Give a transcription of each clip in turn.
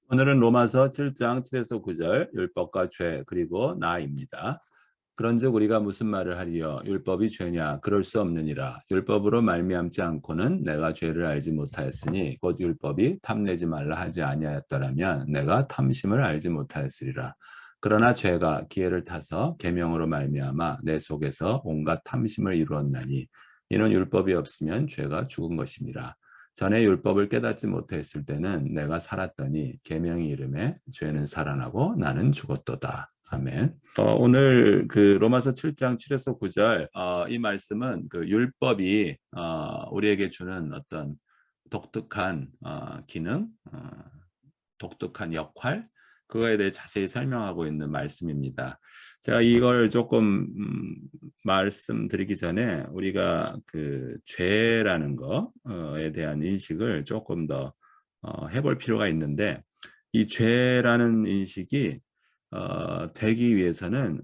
오늘은 로마서 7장 7에서 9절 율법과 죄 그리고 나입니다. 그런즉 우리가 무슨 말을 하리요? 율법이 죄냐? 그럴 수 없느니라. 율법으로 말미암지 않고는 내가 죄를 알지 못하였으니 곧 율법이 탐내지 말라 하지 아니하였더라면 내가 탐심을 알지 못하였으리라. 그러나 죄가 기회를 타서 계명으로 말미암아 내 속에서 온갖 탐심을 이루었나니 이는 율법이 없으면 죄가 죽은 것임이라. 전에 율법을 깨닫지 못했을 때는 내가 살았더니 계명이 이름에 죄는 살아나고 나는 죽었도다. 아멘. 오늘 그 로마서 7장 7에서 9절 이 말씀은 그 율법이 우리에게 주는 어떤 독특한 기능, 독특한 역할, 그거에 대해 자세히 설명하고 있는 말씀입니다. 제가 이걸 조금 말씀드리기 전에 우리가 그 죄라는 거에 대한 인식을 조금 더 해볼 필요가 있는데, 이 죄라는 인식이 되기 위해서는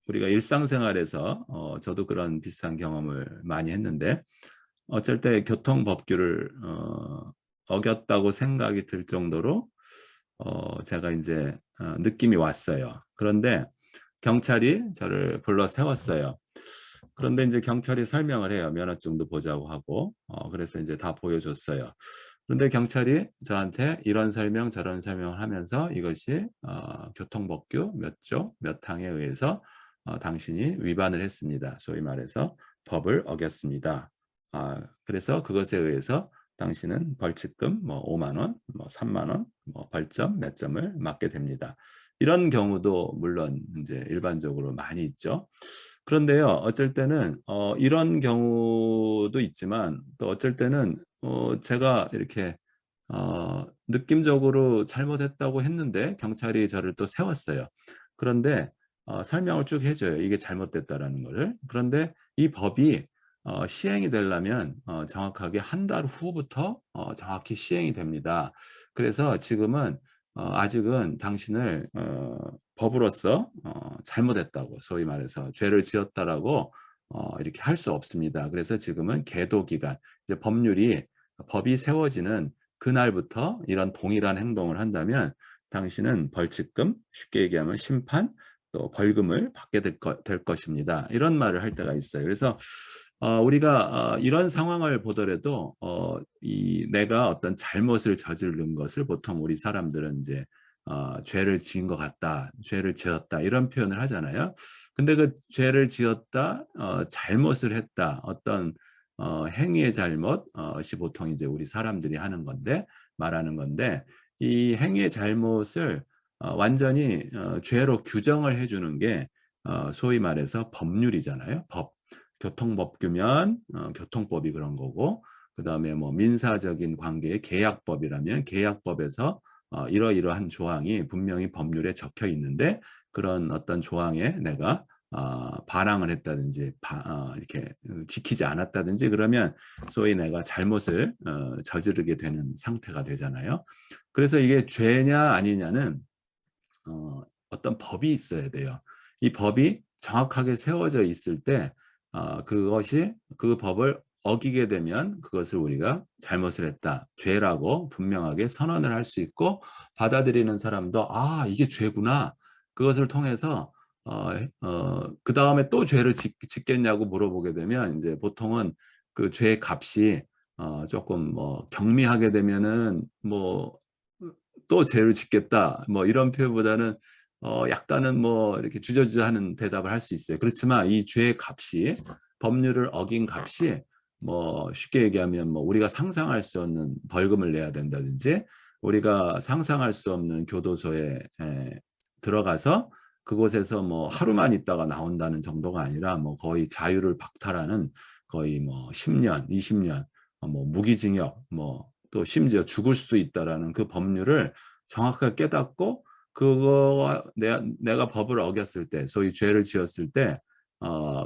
우리가 일상생활에서 저도 그런 비슷한 경험을 많이 했는데, 어쩔 때 교통법규를 어겼다고 생각이 들 정도로 제가 이제 느낌이 왔어요. 그런데 경찰이 저를 불러 세웠어요. 그런데 이제 경찰이 설명을 해요. 면허증도 보자고 하고, 그래서 이제 다 보여줬어요. 그런데 경찰이 저한테 이런 설명 저런 설명을 하면서 이것이 교통법규 몇 조, 몇 항에 의해서 당신이 위반을 했습니다. 소위 말해서 법을 어겼습니다. 그래서 그것에 의해서 당신은 벌칙금 뭐 5만 원, 뭐 3만 원, 뭐 벌점 몇 점을 맞게 됩니다. 이런 경우도 물론 이제 일반적으로 많이 있죠. 그런데요, 어쩔 때는 이런 경우도 있지만 또 어쩔 때는 제가 이렇게 느낌적으로 잘못했다고 했는데 경찰이 저를 또 세웠어요. 그런데 설명을 쭉 해줘요. 이게 잘못됐다라는 거를. 그런데 이 법이 시행이 되려면 정확하게 한 달 후부터 정확히 시행이 됩니다. 그래서 지금은 아직은 당신을 법으로서 잘못했다고, 소위 말해서 죄를 지었다라고 이렇게 할 수 없습니다. 그래서 지금은 계도 기간, 이제 법이 세워지는 그날부터 이런 동일한 행동을 한다면 당신은 벌칙금, 쉽게 얘기하면 심판, 또 벌금을 받게 될 것입니다. 이런 말을 할 때가 있어요. 그래서 우리가 이런 상황을 보더라도 내가 어떤 잘못을 저지른 것을 보통 우리 사람들은 이제 죄를 지은 것 같다, 죄를 지었다 이런 표현을 하잖아요. 근데 그 죄를 지었다, 잘못을 했다, 어떤 행위의 잘못이 보통 이제 우리 사람들이 하는 건데 말하는 건데 이 행위의 잘못을 완전히 죄로 규정을 해주는 게 소위 말해서 법률이잖아요. 교통법규면 교통법이 그런 거고, 그 다음에 뭐 민사적인 관계의 계약법이라면 계약법에서 이러이러한 조항이 분명히 법률에 적혀 있는데 그런 어떤 조항에 내가 반항을 했다든지 이렇게 지키지 않았다든지 그러면 소위 내가 잘못을 저지르게 되는 상태가 되잖아요. 그래서 이게 죄냐 아니냐는 어떤 법이 있어야 돼요. 이 법이 정확하게 세워져 있을 때 그것이 그 법을 어기게 되면 그것을 우리가 잘못을 했다, 죄라고 분명하게 선언을 할 수 있고 받아들이는 사람도 이게 죄구나. 그것을 통해서 그 다음에 또 죄를 짓겠냐고 물어보게 되면 이제 보통은 그 죄의 값이 조금 뭐 경미하게 되면은 뭐 또 죄를 짓겠다 뭐 이런 표현보다는 약간은 뭐 이렇게 주저주저하는 대답을 할 수 있어요. 그렇지만 이 죄의 값이 법률을 어긴 값이 뭐 쉽게 얘기하면 뭐 우리가 상상할 수 없는 벌금을 내야 된다든지 우리가 상상할 수 없는 교도소에 들어가서 그곳에서 뭐 하루만 있다가 나온다는 정도가 아니라 뭐 거의 자유를 박탈하는 거의 뭐 10년, 20년, 뭐 무기징역, 뭐 또 심지어 죽을 수도 있다라는 그 법률을 정확하게 깨닫고 그거와 내가 법을 어겼을 때, 소위 죄를 지었을 때,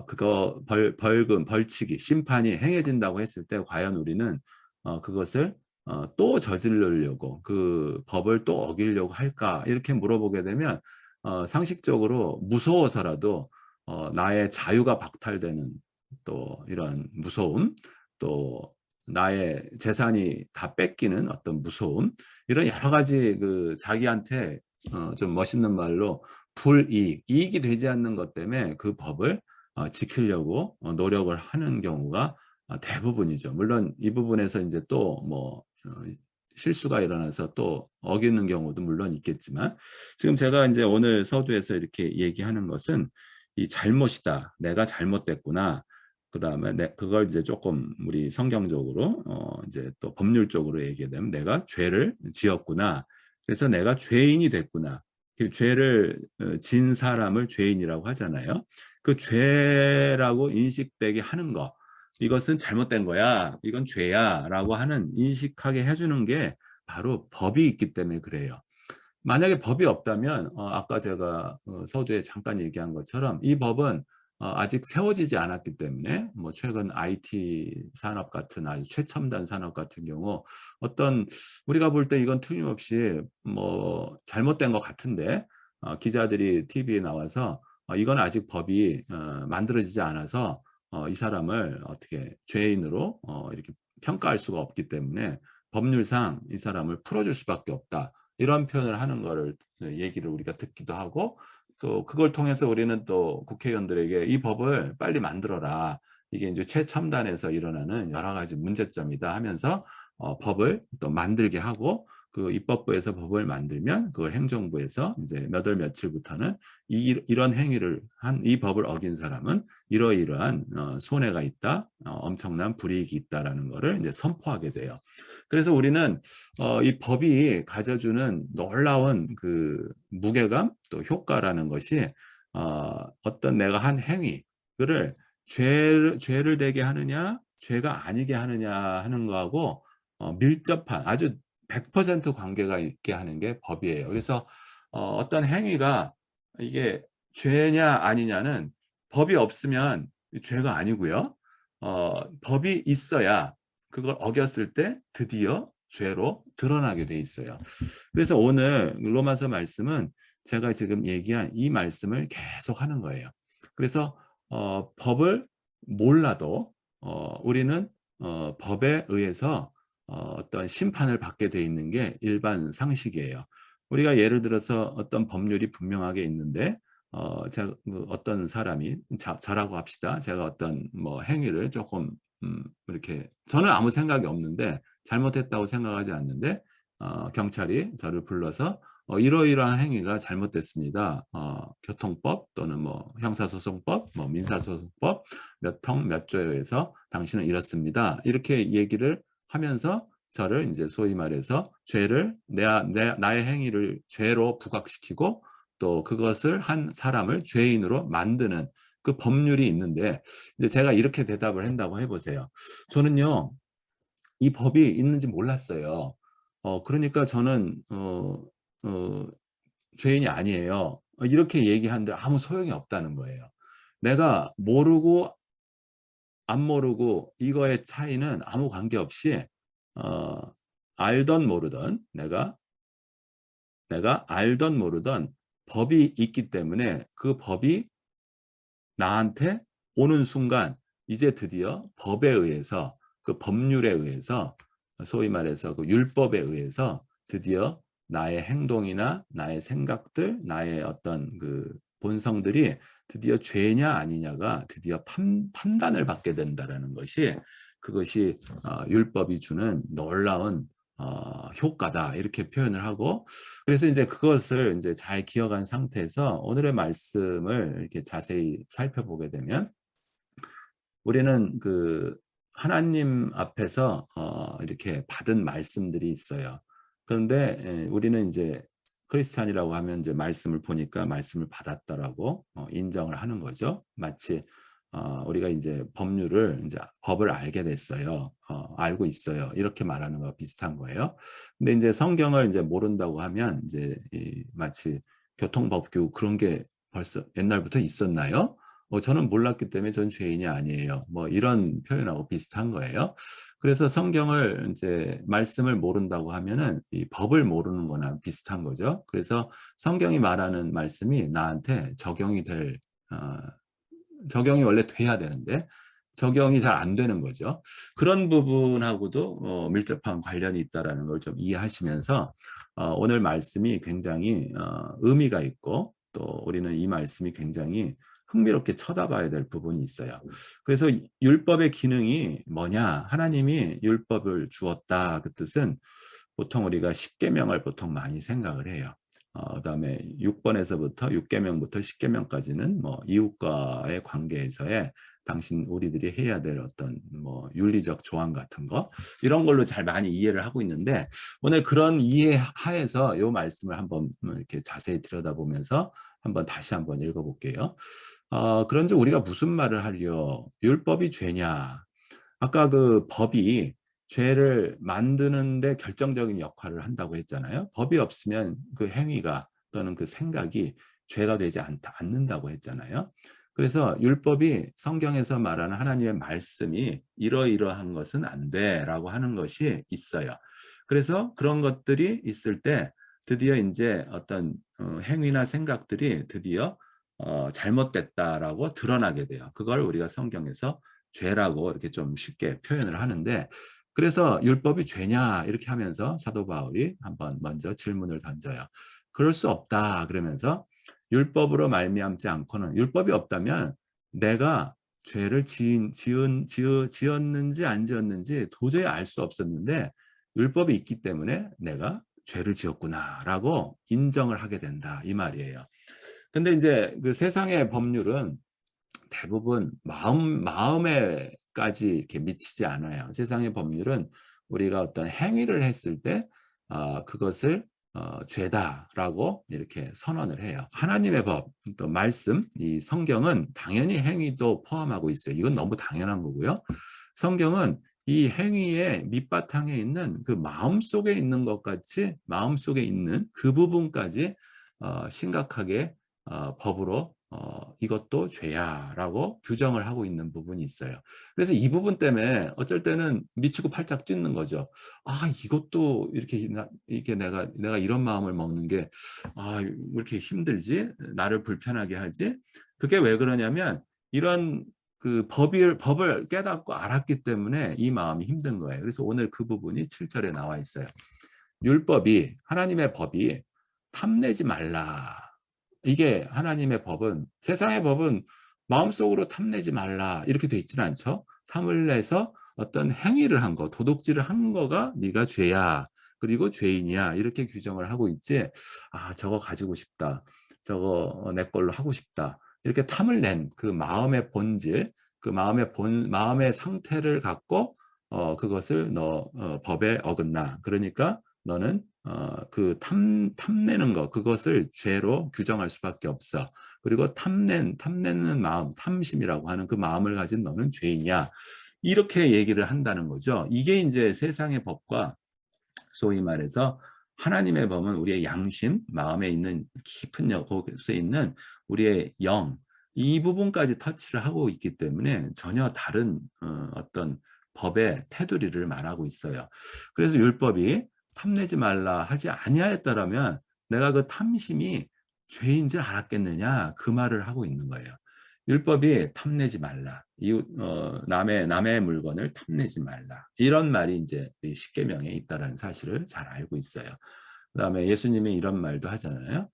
그거 벌금, 벌칙이, 심판이 행해진다고 했을 때, 과연 우리는 그것을 또 저지르려고, 그 법을 또 어기려고 할까? 이렇게 물어보게 되면, 상식적으로 무서워서라도, 나의 자유가 박탈되는 또 이런 무서움, 또 나의 재산이 다 뺏기는 어떤 무서움, 이런 여러 가지 그 자기한테 좀 멋있는 말로 불이익, 이익이 되지 않는 것 때문에 그 법을 지키려고 노력을 하는 경우가 대부분이죠. 물론 이 부분에서 이제 또 뭐 실수가 일어나서 또 어기는 경우도 물론 있겠지만, 지금 제가 이제 오늘 서두에서 이렇게 얘기하는 것은 이 잘못이다, 내가 잘못됐구나, 그다음에 그걸 이제 조금 우리 성경적으로 이제 또 법률적으로 얘기하면 내가 죄를 지었구나. 그래서 내가 죄인이 됐구나. 그 죄를 진 사람을 죄인이라고 하잖아요. 그 죄라고 인식되게 하는 거. 이것은 잘못된 거야. 이건 죄야라고 하는 인식하게 해주는 게 바로 법이 있기 때문에 그래요. 만약에 법이 없다면 아까 제가 서두에 잠깐 얘기한 것처럼 이 법은 아직 세워지지 않았기 때문에 뭐 최근 IT 산업 같은 아주 최첨단 산업 같은 경우 어떤 우리가 볼 때 이건 틀림없이 뭐 잘못된 것 같은데 기자들이 TV에 나와서 이건 아직 법이 만들어지지 않아서 이 사람을 어떻게 죄인으로 이렇게 평가할 수가 없기 때문에 법률상 이 사람을 풀어줄 수밖에 없다. 이런 표현을 하는 거를 얘기를 우리가 듣기도 하고, 또 그걸 통해서 우리는 또 국회의원들에게 이 법을 빨리 만들어라. 이게 이제 최첨단에서 일어나는 여러 가지 문제점이다 하면서 법을 또 만들게 하고, 그 입법부에서 법을 만들면 그걸 행정부에서 이제 몇 월 며칠부터는 이런 행위를 한 이 법을 어긴 사람은 이러이러한 손해가 있다, 엄청난 불이익이 있다라는 거를 이제 선포하게 돼요. 그래서 우리는 이 법이 가져주는 놀라운 그 무게감 또 효과라는 것이 어떤 내가 한 행위를 죄를 되게 하느냐 죄가 아니게 하느냐 하는 거하고 밀접한 아주 100% 관계가 있게 하는 게 법이에요. 그래서 어떤 행위가 이게 죄냐 아니냐는 법이 없으면 죄가 아니고요. 법이 있어야 그걸 어겼을 때 드디어 죄로 드러나게 돼 있어요. 그래서 오늘 로마서 말씀은 제가 지금 얘기한 이 말씀을 계속 하는 거예요. 그래서 법을 몰라도 우리는 법에 의해서 어떤 심판을 받게 돼 있는 게 일반 상식이에요. 우리가 예를 들어서 어떤 법률이 분명하게 있는데 제가 어떤 사람이 저라고 합시다. 제가 어떤 뭐 행위를 조금 이렇게 저는 아무 생각이 없는데 잘못했다고 생각하지 않는데 경찰이 저를 불러서 이러이러한 행위가 잘못됐습니다. 교통법 또는 뭐 형사소송법, 뭐 민사소송법 몇 통 몇 조에 의해서 당신은 이렇습니다. 이렇게 얘기를 하면서 저를 이제 소위 말해서 죄를 나의 행위를 죄로 부각시키고 또 그것을 한 사람을 죄인으로 만드는 그 법률이 있는데, 이제 제가 이렇게 대답을 한다고 해보세요. 저는요, 이 법이 있는지 몰랐어요. 그러니까 저는 죄인이 아니에요. 이렇게 얘기하는데 아무 소용이 없다는 거예요. 내가 모르고 안 모르고 이거의 차이는 아무 관계없이 어, 알던 모르던 내가 알던 모르던 법이 있기 때문에 그 법이 나한테 오는 순간 이제 드디어 법에 의해서 그 법률에 의해서 소위 말해서 그 율법에 의해서 드디어 나의 행동이나 나의 생각들, 나의 어떤 그 본성들이 드디어 죄냐 아니냐가 드디어 판단을 받게 된다라는 것이 그것이 율법이 주는 놀라운 효과다 이렇게 표현을 하고, 그래서 이제 그것을 이제 잘 기억한 상태에서 오늘의 말씀을 이렇게 자세히 살펴보게 되면 우리는 그 하나님 앞에서 이렇게 받은 말씀들이 있어요. 그런데 우리는 이제 크리스찬이라고 하면 이제 말씀을 보니까 말씀을 받았다라고 인정을 하는 거죠. 마치 우리가 이제 법률을 이제 법을 알게 됐어요. 알고 있어요. 이렇게 말하는 거 비슷한 거예요. 근데 이제 성경을 이제 모른다고 하면 이제 마치 교통법규 그런 게 벌써 옛날부터 있었나요? 저는 몰랐기 때문에 전 죄인이 아니에요. 뭐 이런 표현하고 비슷한 거예요. 그래서 성경을 이제 말씀을 모른다고 하면은 이 법을 모르는 거나 비슷한 거죠. 그래서 성경이 말하는 말씀이 나한테 적용이 원래 돼야 되는데 적용이 잘 안 되는 거죠. 그런 부분하고도 밀접한 관련이 있다는 걸 좀 이해하시면서 오늘 말씀이 굉장히 의미가 있고 또 우리는 이 말씀이 굉장히 흥미롭게 쳐다봐야 될 부분이 있어요. 그래서 율법의 기능이 뭐냐? 하나님이 율법을 주었다. 그 뜻은 보통 우리가 십계명을 보통 많이 생각을 해요. 그다음에 6번에서부터 6계명부터 10계명까지는 뭐 이웃과의 관계에서의 당신 우리들이 해야 될 어떤 뭐 윤리적 조항 같은 거 이런 걸로 잘 많이 이해를 하고 있는데 오늘 그런 이해 하에서 이 말씀을 한번 이렇게 자세히 들여다보면서 한번 다시 한번 읽어볼게요. 그런즉 우리가 무슨 말을 하려? 율법이 죄냐? 아까 그 법이 죄를 만드는데 결정적인 역할을 한다고 했잖아요. 법이 없으면 그 행위가 또는 그 생각이 죄가 되지 않는다고 했잖아요. 그래서 율법이 성경에서 말하는 하나님의 말씀이 이러이러한 것은 안 돼라고 하는 것이 있어요. 그래서 그런 것들이 있을 때 드디어 이제 어떤 행위나 생각들이 드디어 잘못됐다라고 드러나게 돼요. 그걸 우리가 성경에서 죄라고 이렇게 좀 쉽게 표현을 하는데 그래서 율법이 죄냐 이렇게 하면서 사도 바울이 한번 먼저 질문을 던져요. 그럴 수 없다 그러면서 율법으로 말미암지 않고는 율법이 없다면 내가 죄를 지었는지 안 지었는지 도저히 알 수 없었는데 율법이 있기 때문에 내가 죄를 지었구나라고 인정을 하게 된다 이 말이에요. 근데 이제 그 세상의 법률은 대부분 마음에까지 이렇게 미치지 않아요. 세상의 법률은 우리가 어떤 행위를 했을 때 그것을 죄다라고 이렇게 선언을 해요. 하나님의 법, 또 말씀, 이 성경은 당연히 행위도 포함하고 있어요. 이건 너무 당연한 거고요. 성경은 이 행위의 밑바탕에 있는 그 마음 속에 있는 것 같이 마음 속에 있는 그 부분까지 심각하게 법으로 이것도 죄야라고 규정을 하고 있는 부분이 있어요. 그래서 이 부분 때문에 어쩔 때는 미치고 팔짝 뛰는 거죠. 이것도 이렇게 내가 이런 마음을 먹는 게 왜 이렇게 힘들지? 나를 불편하게 하지? 그게 왜 그러냐면 이런 그 법을 깨닫고 알았기 때문에 이 마음이 힘든 거예요. 그래서 오늘 그 부분이 7절에 나와 있어요. 율법이 하나님의 법이 탐내지 말라. 이게 하나님의 법은 세상의 법은 마음속으로 탐내지 말라 이렇게 돼 있지는 않죠. 탐을 내서 어떤 행위를 한 거, 도둑질을 한 거가 네가 죄야. 그리고 죄인이야. 이렇게 규정을 하고 있지. 저거 가지고 싶다. 저거 내 걸로 하고 싶다. 이렇게 탐을 낸 그 마음의 본질, 그 마음의 상태를 갖고 그것을 너 법에 어긋나. 그러니까 너는 그 탐내는 거 그것을 죄로 규정할 수밖에 없어. 그리고 탐내는 마음, 탐심이라고 하는 그 마음을 가진 너는 죄인이야. 이렇게 얘기를 한다는 거죠. 이게 이제 세상의 법과 소위 말해서 하나님의 법은 우리의 양심, 마음에 있는 깊은 곳에 있는 우리의 영, 이 부분까지 터치를 하고 있기 때문에 전혀 다른 어떤 법의 테두리를 말하고 있어요. 그래서 율법이 탐내지 말라 하지 아니하였다라면 내가 그 탐심이 죄인 줄 알았겠느냐 그 말을 하고 있는 거예요. 율법이 탐내지 말라. 남의 물건을 탐내지 말라. 이런 말이 이제 십계명에 있다라는 사실을 잘 알고 있어요. 그다음에 예수님이 이런 말도 하잖아요.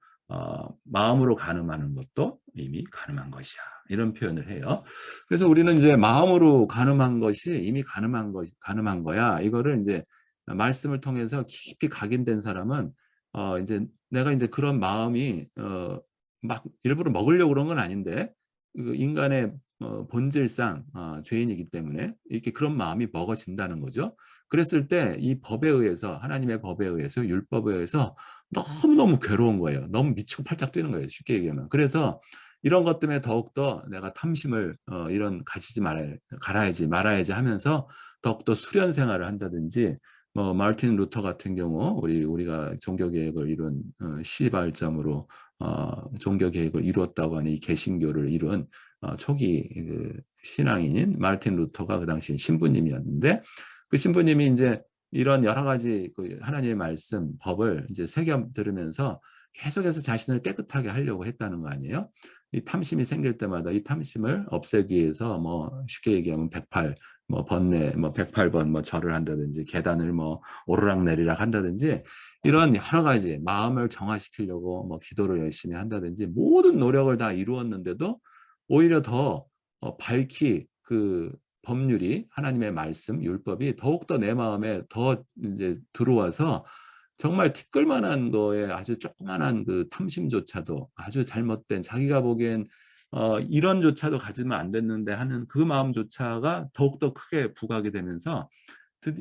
마음으로 간음하는 것도 이미 간음한 것이야. 이런 표현을 해요. 그래서 우리는 이제 마음으로 간음한 것이 이미 간음한 거야. 이거를 이제 말씀을 통해서 깊이 각인된 사람은 이제 내가 이제 그런 마음이 막 일부러 먹으려고 그런 건 아닌데 그 인간의 본질상 죄인이기 때문에 이렇게 그런 마음이 먹어진다는 거죠. 그랬을 때 이 법에 의해서 하나님의 법에 의해서 율법에 의해서 너무너무 괴로운 거예요. 너무 미치고 팔짝 뛰는 거예요. 쉽게 얘기하면. 그래서 이런 것 때문에 더욱더 내가 탐심을 이런 가지지 말아야지 하면서 더욱더 수련 생활을 한다든지 마르틴 루터 같은 경우 우리가 종교개혁을 이룬 시발점으로 종교개혁을 이루었다고 하는 이 개신교를 이룬 초기 그 신앙인인 마르틴 루터가 그 당시 신부님이었는데 그 신부님이 이제 이런 여러 가지 그 하나님의 말씀, 법을 이제 새겨 들으면서 계속해서 자신을 깨끗하게 하려고 했다는 거 아니에요? 이 탐심이 생길 때마다 이 탐심을 없애기 위해서 뭐 쉽게 얘기하면 108 뭐 번뇌 뭐 108번 뭐 절을 한다든지 계단을 뭐 오르락내리락 한다든지 이런 여러 가지 마음을 정화시키려고 뭐 기도를 열심히 한다든지 모든 노력을 다 이루었는데도 오히려 더 밝히 그 법률이 하나님의 말씀 율법이 더욱더 내 마음에 더 이제 들어와서 정말 티끌만한 거에 아주 조그만한 그 탐심조차도 아주 잘못된 자기가 보기엔 이런조차도 가지면 안 됐는데 하는 그 마음조차가 더욱더 크게 부각이 되면서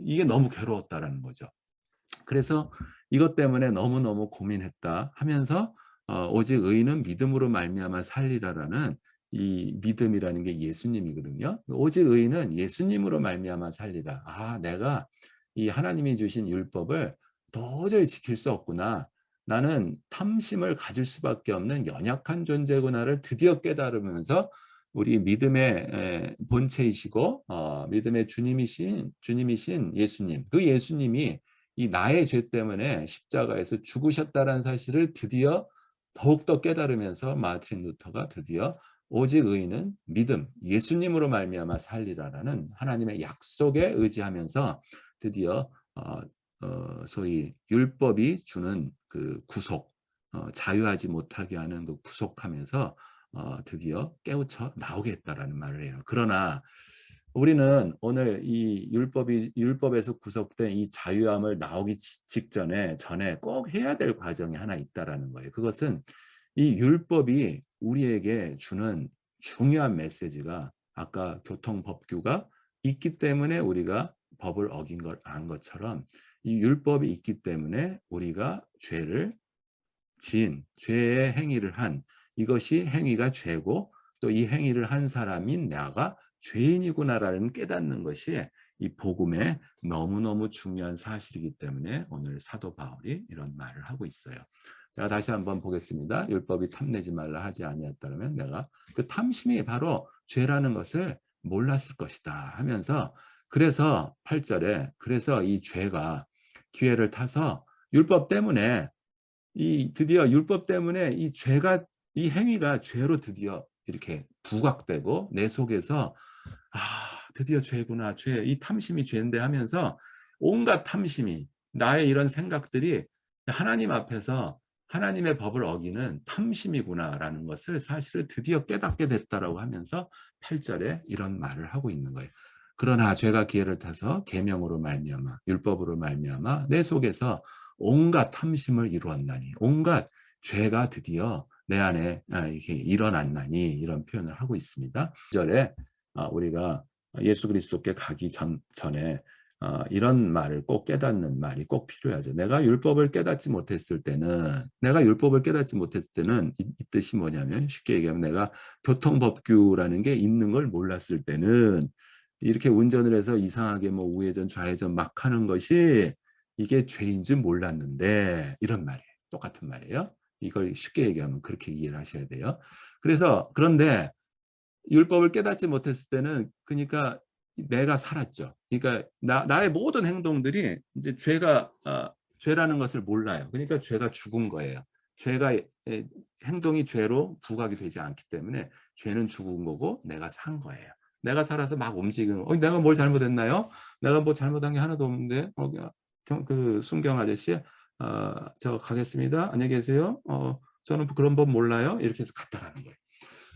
이게 너무 괴로웠다라는 거죠. 그래서 이것 때문에 너무너무 고민했다 하면서 오직 의인은 믿음으로 말미암아 살리라라는 이 믿음이라는 게 예수님이거든요. 오직 의인은 예수님으로 말미암아 살리라. 아, 내가 이 하나님이 주신 율법을 도저히 지킬 수 없구나. 나는 탐심을 가질 수밖에 없는 연약한 존재구나를 드디어 깨달으면서 우리 믿음의 본체이시고 믿음의 주님이신 예수님, 그 예수님이 이 나의 죄 때문에 십자가에서 죽으셨다는 사실을 드디어 더욱더 깨달으면서 마틴 루터가 드디어 오직 의인은 믿음, 예수님으로 말미암아 살리라라는 하나님의 약속에 의지하면서 드디어 소위 율법이 주는 그 구속, 자유하지 못하게 하는 그 구속하면서 드디어 깨우쳐 나오게 했다라는 말을 해요. 그러나 우리는 오늘 이 율법에서 구속된 이 자유함을 나오기 전에 꼭 해야 될 과정이 하나 있다라는 거예요. 그것은 이 율법이 우리에게 주는 중요한 메시지가 아까 교통법규가 있기 때문에 우리가 법을 어긴 걸 안 것처럼 이 율법이 있기 때문에 우리가 죄를 지은 죄의 행위를 한 이것이 행위가 죄고 또 이 행위를 한 사람인 나가 죄인이구나라는 깨닫는 것이 이 복음의 너무너무 중요한 사실이기 때문에 오늘 사도 바울이 이런 말을 하고 있어요. 제가 다시 한번 보겠습니다. 율법이 탐내지 말라 하지 아니었다면 내가 그 탐심이 바로 죄라는 것을 몰랐을 것이다 하면서 그래서 8절에 그래서 이 죄가 기회를 타서 율법 때문에 이 드디어 율법 때문에 이 죄가 이 행위가 죄로 드디어 이렇게 부각되고 내 속에서 아 드디어 죄구나 죄 이 탐심이 죄인데 하면서 온갖 탐심이 나의 이런 생각들이 하나님 앞에서 하나님의 법을 어기는 탐심이구나라는 것을 사실을 드디어 깨닫게 됐다라고 하면서 8절에 이런 말을 하고 있는 거예요. 그러나 죄가 기회를 타서 계명으로 말미암아 율법으로 말미암아 내 속에서 온갖 탐심을 이루었나니 온갖 죄가 드디어 내 안에 이렇게 일어났나니 이런 표현을 하고 있습니다. 9절에 우리가 예수 그리스도께 가기 전에 이런 말을 꼭 깨닫는 말이 꼭 필요하죠. 내가 율법을 깨닫지 못했을 때는 이 뜻이 뭐냐면 쉽게 얘기하면 내가 교통법규라는 게 있는 걸 몰랐을 때는 이렇게 운전을 해서 이상하게 뭐 우회전 좌회전 막 하는 것이 이게 죄인 줄 몰랐는데 이런 말이에요. 똑같은 말이에요. 이걸 쉽게 얘기하면 그렇게 이해를 하셔야 돼요. 그래서 그런데 율법을 깨닫지 못했을 때는 그러니까 내가 살았죠. 그러니까 나의 모든 행동들이 이제 죄라는 것을 몰라요. 그러니까 죄가 죽은 거예요. 죄가 행동이 죄로 부각이 되지 않기 때문에 죄는 죽은 거고 내가 산 거예요. 내가 살아서 막 움직이는 내가 뭘 잘못했나요? 내가 뭐 잘못한 게 하나도 없는데 그 순경 아저씨 저 가겠습니다. 안녕히 계세요. 저는 그런 법 몰라요. 이렇게 해서 갔다라는 거예요.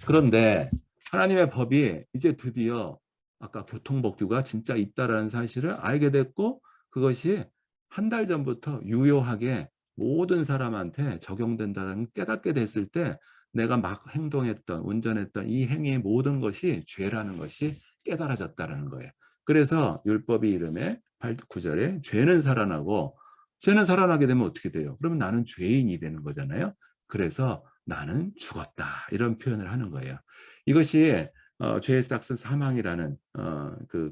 그런데 하나님의 법이 이제 드디어 아까 교통법규가 진짜 있다라는 사실을 알게 됐고 그것이 한 달 전부터 유효하게 모든 사람한테 적용된다는 깨닫게 됐을 때 내가 막 운전했던 이 행위의 모든 것이 죄라는 것이 깨달아졌다는 거예요. 그래서 율법이 이름에 9절에 죄는 살아나고 죄는 살아나게 되면 어떻게 돼요? 그러면 나는 죄인이 되는 거잖아요. 그래서 나는 죽었다 이런 표현을 하는 거예요. 이것이 죄의 삭스 사망이라는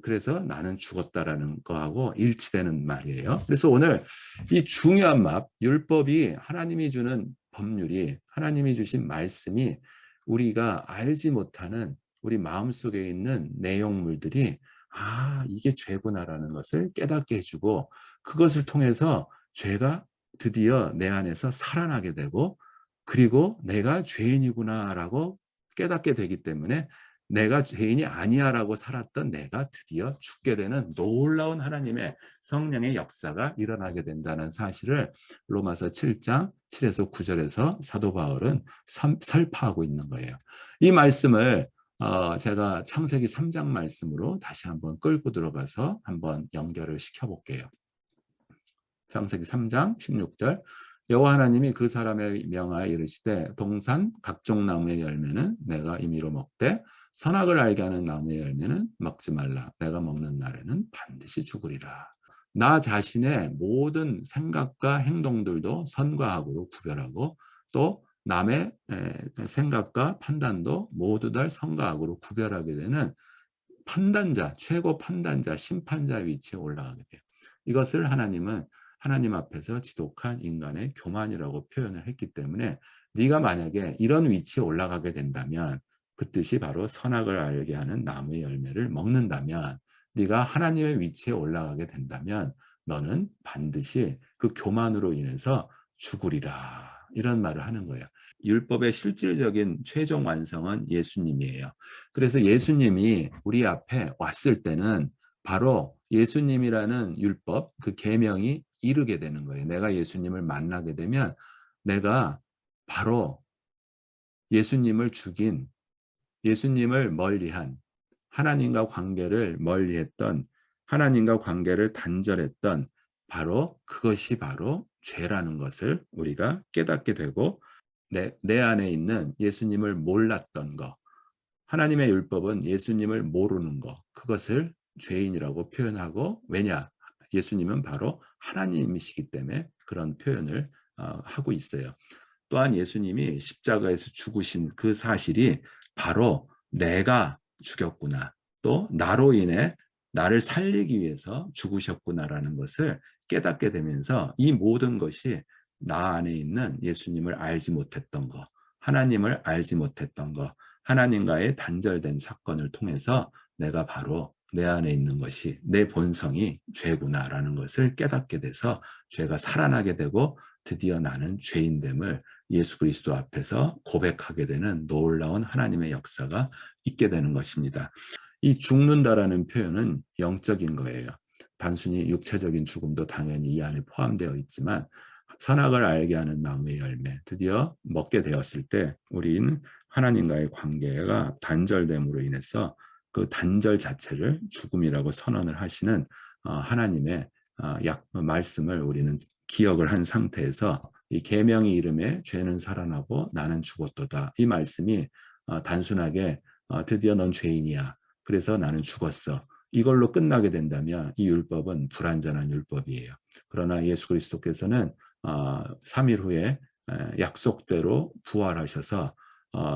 그래서 나는 죽었다라는 거하고 일치되는 말이에요. 그래서 오늘 이 중요한 율법이 하나님이 주는 법률이 하나님이 주신 말씀이 우리가 알지 못하는 우리 마음속에 있는 내용물들이 이게 죄구나라는 것을 깨닫게 해주고 그것을 통해서 죄가 드디어 내 안에서 살아나게 되고 그리고 내가 죄인이구나라고 깨닫게 되기 때문에 내가 죄인이 아니야라고 살았던 내가 드디어 죽게 되는 놀라운 하나님의 성령의 역사가 일어나게 된다는 사실을 로마서 7장 7에서 9절에서 사도 바울은 설파하고 있는 거예요. 이 말씀을 제가 창세기 3장 말씀으로 다시 한번 끌고 들어가서 한번 연결을 시켜볼게요. 창세기 3장 16절 여호와 하나님이 그 사람에 명하여 이르시되 동산 각종 나무의 열매는 내가 임의로 먹되 선악을 알게 하는 나무의 열매는 먹지 말라. 내가 먹는 날에는 반드시 죽으리라. 나 자신의 모든 생각과 행동들도 선과 악으로 구별하고 또 남의 생각과 판단도 모두 다 선과 악으로 구별하게 되는 판단자, 최고 판단자, 심판자 위치에 올라가게 돼요. 이것을 하나님은 하나님 앞에서 지독한 인간의 교만이라고 표현을 했기 때문에 네가 만약에 이런 위치에 올라가게 된다면 그 뜻이 바로 선악을 알게 하는 나무의 열매를 먹는다면 네가 하나님의 위치에 올라가게 된다면 너는 반드시 그 교만으로 인해서 죽으리라. 이런 말을 하는 거예요. 율법의 실질적인 최종 완성은 예수님이에요. 그래서 예수님이 우리 앞에 왔을 때는 바로 예수님이라는 율법, 그 계명이 이르게 되는 거예요. 내가 예수님을 만나게 되면 내가 바로 예수님을 죽인, 예수님을 멀리한, 하나님과 관계를 멀리했던, 하나님과 관계를 단절했던 바로 그것이 바로 죄라는 것을 우리가 깨닫게 되고 내 안에 있는 예수님을 몰랐던 것, 하나님의 율법은 예수님을 모르는 것, 그것을 죄인이라고 표현하고 왜냐? 예수님은 바로 하나님이시기 때문에 그런 표현을 하고 있어요. 또한 예수님이 십자가에서 죽으신 그 사실이 바로 내가 죽였구나. 또 나로 인해 나를 살리기 위해서 죽으셨구나라는 것을 깨닫게 되면서 이 모든 것이 나 안에 있는 예수님을 알지 못했던 것, 하나님을 알지 못했던 것, 하나님과의 단절된 사건을 통해서 내가 바로 내 안에 있는 것이 내 본성이 죄구나라는 것을 깨닫게 돼서 죄가 살아나게 되고 드디어 나는 죄인됨을 예수 그리스도 앞에서 고백하게 되는 놀라운 하나님의 역사가 있게 되는 것입니다. 이 죽는다라는 표현은 영적인 거예요. 단순히 육체적인 죽음도 당연히 이 안에 포함되어 있지만 선악을 알게 하는 나무의 열매, 드디어 먹게 되었을 때 우리는 하나님과의 관계가 단절됨으로 인해서 그 단절 자체를 죽음이라고 선언을 하시는 하나님의 말씀을 우리는 기억을 한 상태에서 이 계명이 이름에 죄는 살아나고 나는 죽었도다. 이 말씀이 단순하게 드디어 넌 죄인이야. 그래서 나는 죽었어. 이걸로 끝나게 된다면 이 율법은 불완전한 율법이에요. 그러나 예수 그리스도께서는 3일 후에 약속대로 부활하셔서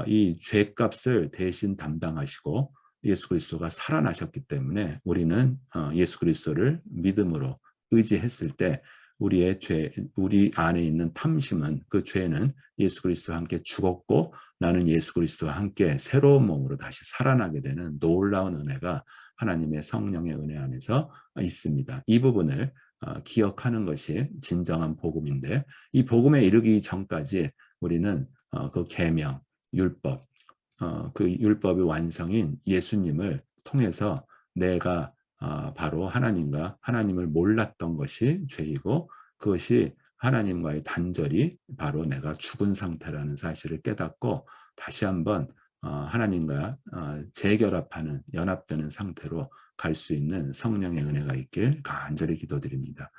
이 죄값을 대신 담당하시고 예수 그리스도가 살아나셨기 때문에 우리는 예수 그리스도를 믿음으로 의지했을 때 우리의 죄, 우리 안에 있는 탐심은 그 죄는 예수 그리스도와 함께 죽었고 나는 예수 그리스도와 함께 새로운 몸으로 다시 살아나게 되는 놀라운 은혜가 하나님의 성령의 은혜 안에서 있습니다. 이 부분을 기억하는 것이 진정한 복음인데 이 복음에 이르기 전까지 우리는 그 계명, 율법, 그 율법의 완성인 예수님을 통해서 내가 바로 하나님과 하나님을 몰랐던 것이 죄이고 그것이 하나님과의 단절이 바로 내가 죽은 상태라는 사실을 깨닫고 다시 한번 하나님과 재결합하는 연합되는 상태로 갈 수 있는 성령의 은혜가 있길 간절히 기도드립니다.